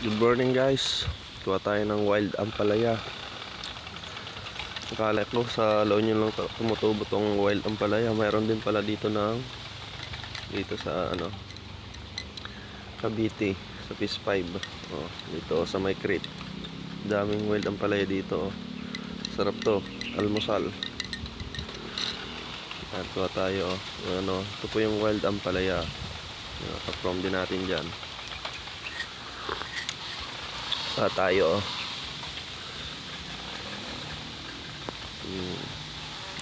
Good morning guys. Kuha tayo ng wild ampalaya. Akala ko sa La Union lang tumutubo tong wild ampalaya. Mayroon din pala dito sa Cavite, sa Fish 5. Dito sa may crate. Daming wild ampalaya dito. Sarap to, almusal. At kuha tayo. Ito po yung wild ampalaya. Pa-from din natin diyan. Tayo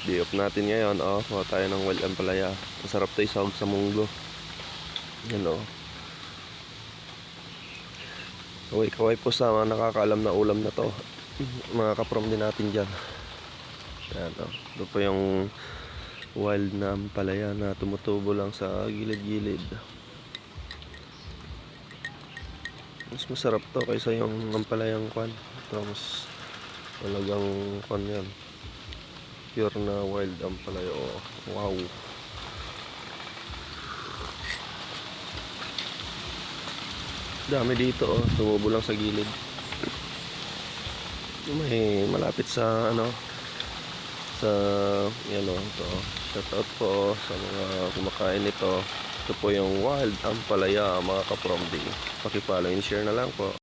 day off natin ngayon. Kuha tayo ng wild ampalaya. Masarap to isahog sa munggo. Yan kaway po sa mga nakakaalam na ulam na to. Mga kaprom din natin dyan. Yan ito po yung wild na ampalaya na tumutubo lang sa gilid-gilid. Mas masarap to kaysa yung ampalayang kwan. Ito mas talagang kwan yan, pure na wild ampalaya. Wow, dami dito. Tumubo lang sa gilid. May malapit sa ito. Shoutout po sa mga kumakain nito. Ito po yung wild ampalaya mga ka-from D. Paki-follow and share na lang po.